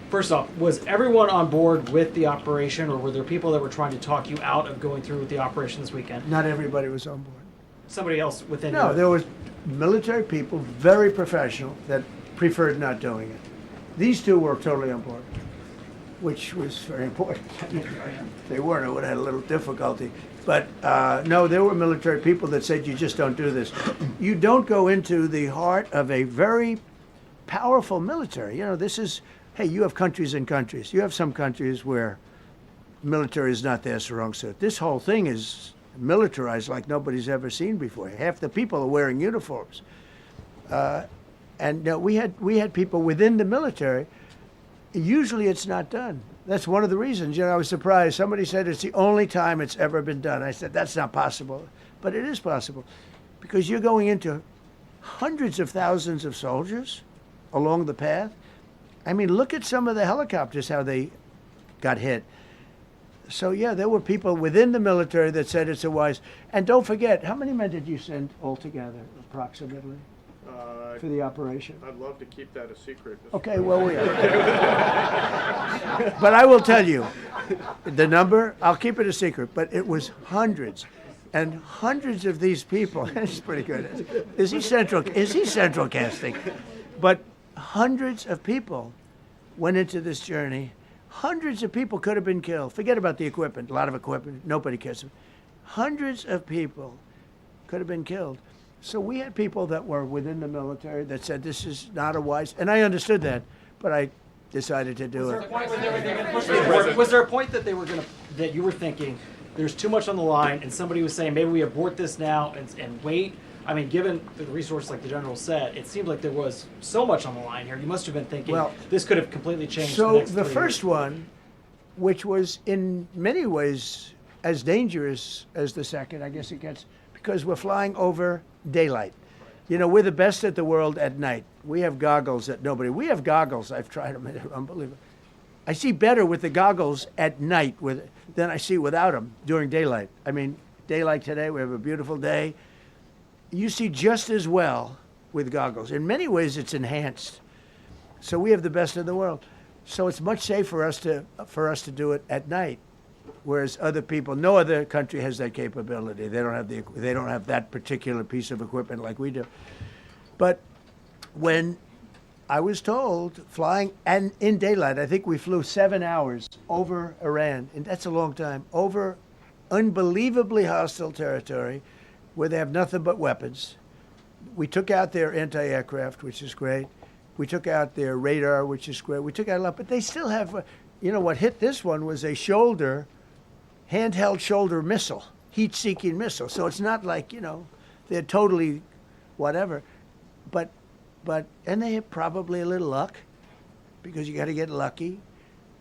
First off, was everyone on board with the operation, or were there people that were trying to talk you out of going through with the operation this weekend? Not everybody was on board. Somebody else within No, your- there was military people, very professional, that preferred not doing it. These two were totally on board, which was very important. If they weren't, I would have had a little difficulty. But no, there were military people that said, you just don't do this. You don't go into the heart of a very powerful military. You know, this is, hey, you have countries and countries. You have some countries where military is not their strong suit. This whole thing is militarized like nobody's ever seen before. Half the people are wearing uniforms. And we had people within the military. Usually it's not done. That's one of the reasons. You know, I was surprised. Somebody said it's the only time it's ever been done. I said, that's not possible. But it is possible. Because you're going into hundreds of thousands of soldiers along the path. I mean, look at some of the helicopters, how they got hit. So, yeah, there were people within the military that said it's a wise. And don't forget, how many men did you send altogether, approximately, for the operation? I'd love to keep that a secret. Okay, well, but I will tell you, the number, I'll keep it a secret, but it was hundreds. And hundreds of these people, that's pretty good. Is he central casting? But hundreds of people went into this journey. Hundreds of people could have been killed. Forget about the equipment, a lot of equipment, nobody cares. Hundreds of people could have been killed. So we had people that were within the military that said this is not a wise, and I understood that, but I decided to do it. Was there a point that they were going to, that you were thinking, there's too much on the line, and somebody was saying maybe we abort this now and wait? I mean, given the resource, like the general said, it seemed like there was so much on the line here. You must have been thinking, well, this could have completely changed. So the first one, which was in many ways as dangerous as the second, I guess it gets, because we're flying over daylight. You know, we're the best at the world at night. We have goggles that nobody. We have goggles. I've tried them. They're unbelievable. I see better with the goggles at night than I see without them during daylight. I mean, daylight today, we have a beautiful day. You see just as well with goggles. In many ways, it's enhanced. So we have the best in the world. So it's much safer for us to do it at night, whereas other people, no other country has that capability. They don't have that particular piece of equipment like we do. But when I was told flying and in daylight, I think we flew 7 hours over Iran, and that's a long time, over unbelievably hostile territory where they have nothing but weapons. We took out their anti-aircraft, which is great. We took out their radar, which is great. We took out a lot, but they still have, you know, what hit this one was a handheld shoulder missile, heat-seeking missile. So it's not like, you know, they're totally whatever. And they had probably a little luck, because you got to get lucky.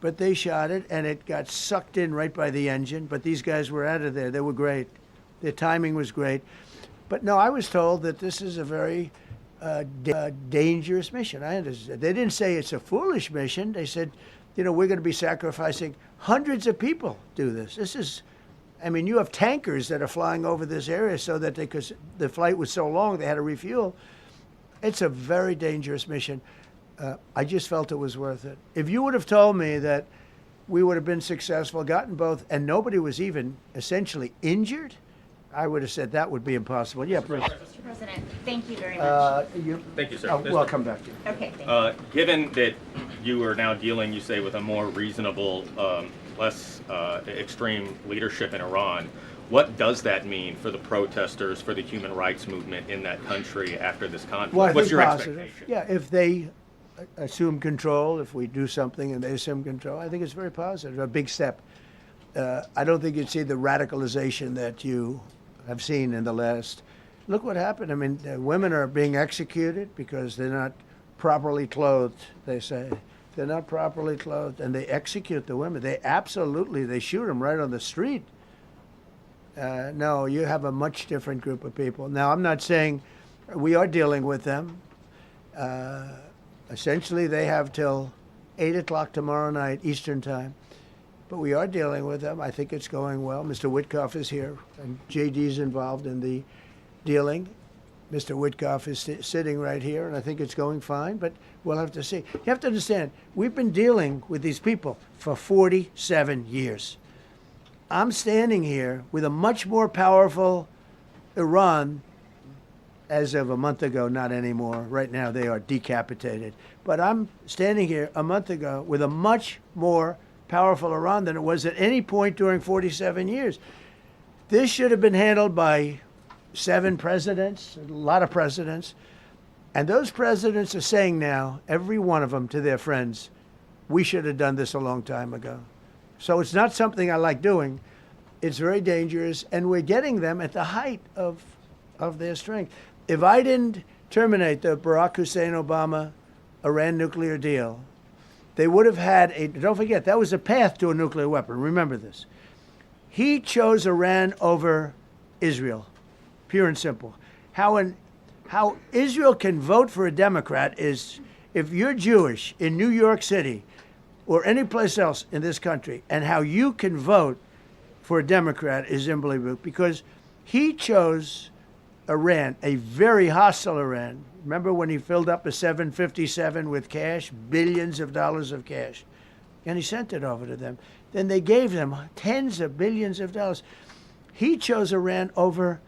But they shot it, and it got sucked in right by the engine. But these guys were out of there. They were great. Their timing was great. But no, I was told that this is a very dangerous mission. I understand. They didn't say it's a foolish mission. They said, you know, we're going to be sacrificing hundreds of people do this. This is, I mean, you have tankers that are flying over this area so that because the flight was so long, they had to refuel. It's a very dangerous mission. I just felt it was worth it. If you would have told me that we would have been successful, gotten both, and nobody was even essentially injured, I would have said that would be impossible. Yeah, please. Mr. President, thank you very much. Thank you, sir. I'll come back to you. Okay, thank you. Given that you are now dealing, you say, with a more reasonable, less extreme leadership in Iran, what does that mean for the protesters, for the human rights movement in that country after this conflict? Well, What's your positive. expectation? Yeah, if they assume control, if we do something and they assume control, I think it's very positive, a big step. I don't think you'd see the radicalization that you have seen in the last. Look what happened. I mean, women are being executed because they're not properly clothed, they say. They're not properly clothed, and they execute the women. They shoot them right on the street. No, you have a much different group of people. Now, I'm not saying we are dealing with them. Essentially, they have till 8 o'clock tomorrow night, Eastern time. But we are dealing with them. I think it's going well. Mr. Witkoff is here, and JD's involved in the dealing. Mr. Witkoff is sitting right here, and I think it's going fine, but we'll have to see. You have to understand, we've been dealing with these people for 47 years. I'm standing here with a much more powerful Iran as of a month ago, not anymore. Right now, they are decapitated. But I'm standing here a month ago with a much more powerful Iran than it was at any point during 47 years. This should have been handled by 7 presidents, a lot of presidents. And those presidents are saying now, every one of them to their friends, we should have done this a long time ago. So it's not something I like doing. It's very dangerous, and we're getting them at the height of their strength. If I didn't terminate the Barack Hussein Obama Iran nuclear deal, they would have had a, don't forget, that was a path to a nuclear weapon. Remember this. He chose Iran over Israel, pure and simple. How Israel can vote for a Democrat is if you're Jewish in New York City or any place else in this country, and how you can vote for a Democrat is unbelievable, because he chose Iran, a very hostile Iran. Remember when he filled up a 757 with cash, billions of dollars of cash, and he sent it over to them. Then they gave them tens of billions of dollars. He chose Iran over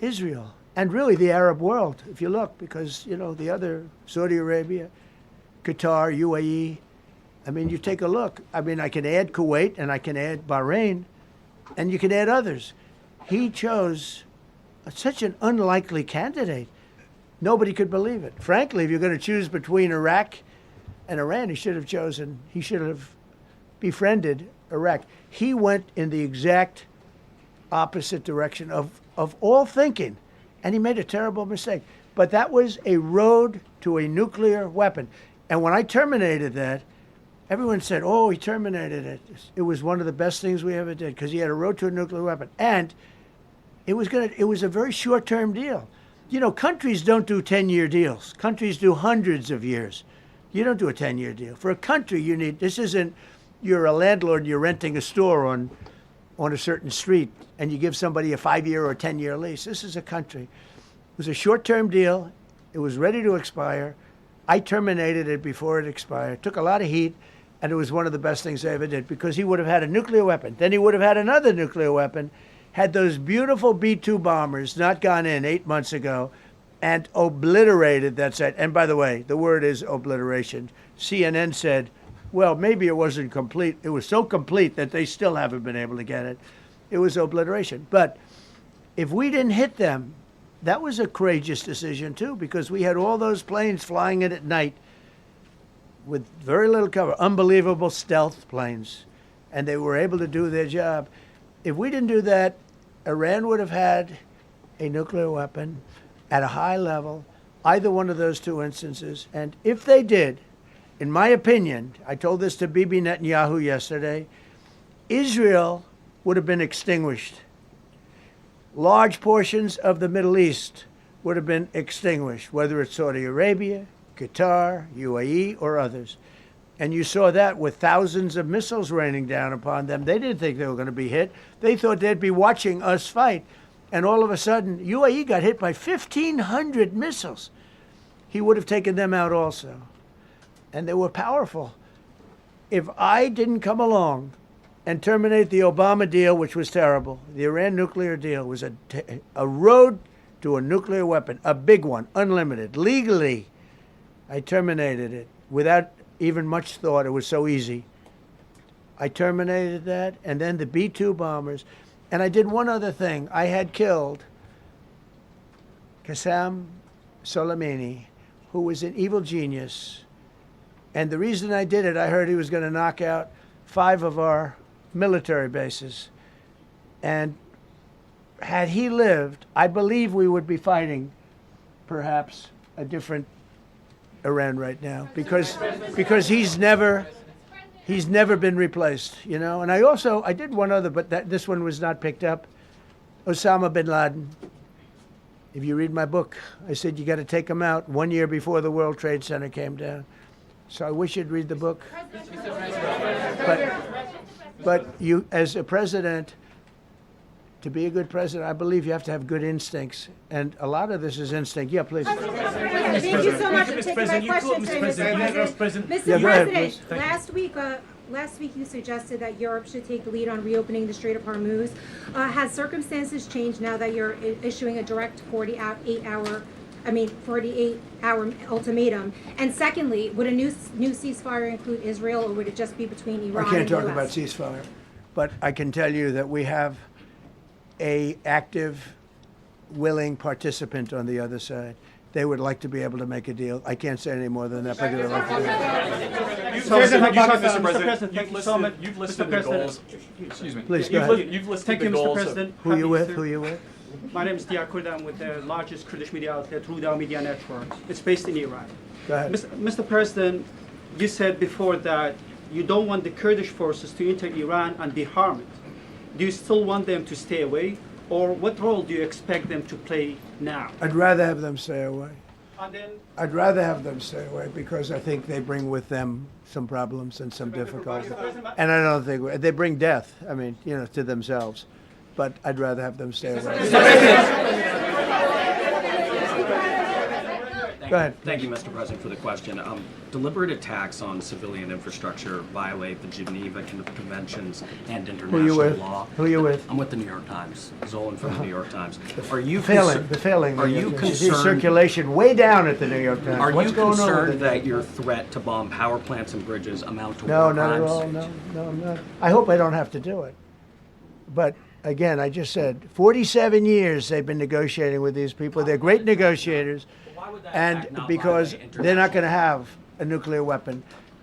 Israel and really the Arab world, if you look, because, you know, the other, Saudi Arabia, Qatar, UAE, I mean, you take a look. I mean, I can add Kuwait and I can add Bahrain, and you can add others. He chose such an unlikely candidate. Nobody could believe it. Frankly, if you're going to choose between Iraq and Iran, he should have befriended Iraq. He went in the exact opposite direction of all thinking, and he made a terrible mistake. But that was a road to a nuclear weapon. And when I terminated that, everyone said, oh, he terminated it. It was one of the best things we ever did because he had a road to a nuclear weapon. And it was a very short-term deal. You know, countries don't do 10-year deals. Countries do hundreds of years. You don't do a 10-year deal. For a country, you need, this isn't, you're a landlord and you're renting a store on a certain street and you give somebody a 5-year or a 10-year lease. This is a country. It was a short-term deal. It was ready to expire. I terminated it before it expired. Took a lot of heat, and it was one of the best things I ever did because he would have had a nuclear weapon. Then he would have had another nuclear weapon, had those beautiful B-2 bombers not gone in 8 months ago and obliterated that site. And by the way, the word is obliteration. CNN said, well, maybe it wasn't complete. It was so complete that they still haven't been able to get it. It was obliteration. But if we didn't hit them, that was a courageous decision, too, because we had all those planes flying in at night with very little cover, unbelievable stealth planes, and they were able to do their job. If we didn't do that, Iran would have had a nuclear weapon at a high level, either one of those two instances. And if they did, in my opinion, I told this to Bibi Netanyahu yesterday, Israel would have been extinguished. Large portions of the Middle East would have been extinguished, whether it's Saudi Arabia, Qatar, UAE, or others. And you saw that with thousands of missiles raining down upon them. They didn't think they were going to be hit. They thought they'd be watching us fight. And all of a sudden, UAE got hit by 1,500 missiles. He would have taken them out also. And they were powerful. If I didn't come along and terminate the Obama deal, which was terrible, the Iran nuclear deal was a road to a nuclear weapon, a big one, unlimited, legally. I terminated it without even much thought. It was so easy. I terminated that, and then the B-2 bombers. And I did one other thing. I had killed Qasem Soleimani, who was an evil genius. And the reason I did it, I heard he was going to knock out 5 of our military bases. And had he lived, I believe we would be fighting perhaps a different Iran right now, because he's never been replaced, you know. And I did one other, but this one was not picked up. Osama bin Laden. If you read my book, I said you got to take him out 1 year before the World Trade Center came down. So I wish you'd read the book. But you, as a president, to be a good president, I believe you have to have good instincts. And a lot of this is instinct. Yeah, please. Thank you so much for taking my question today, Mr. President. Mr. Yeah, go ahead, President, please. last week you suggested that Europe should take the lead on reopening the Strait of Hormuz. Has circumstances changed now that you're issuing a direct 48-hour ultimatum? And secondly, would a new ceasefire include Israel, or would it just be between Iran I can't and the talk US? about ceasefire, but I can tell you that we have a active, willing participant on the other side. They would like to be able to make a deal. I can't say any more than that because I like to Mr. President, thank you so much. You've listed the goals. Excuse me. Please, go ahead. You've listed Thank the you, Mr. goals. President. Who you with? Happy Who to- you with? My name is Dia Kurd. I'm with the largest Kurdish media outlet, Ruda Media Network. It's based in Iran. Go ahead. Mr. President, you said before that you don't want the Kurdish forces to enter Iran and be harmed. Do you still want them to stay away? Or what role do you expect them to play now? I'd rather have them stay away. And then, I'd rather have them stay away because I think they bring with them some problems and some difficulties. And I don't think they bring death, I mean, you know, to themselves. But I'd rather have them stay away. Go ahead. Thank you, Mr. President, for the question. Deliberate attacks on civilian infrastructure violate the Geneva Conventions and Who you international with? law. Who you with? I'm with the New York Times. Zolan from the New York Times. Are you The failing. Are you concerned? Circulation way down at the New York Times. Are What's you going on with concerned the- that your threat to bomb power plants and bridges amount to No, war not at crimes? all. No, I'm not. I hope I don't have to do it. But again, I just said 47 years they've been negotiating with these people. They're great negotiators. Why would that And act not because violate they're not international going to have a nuclear weapon.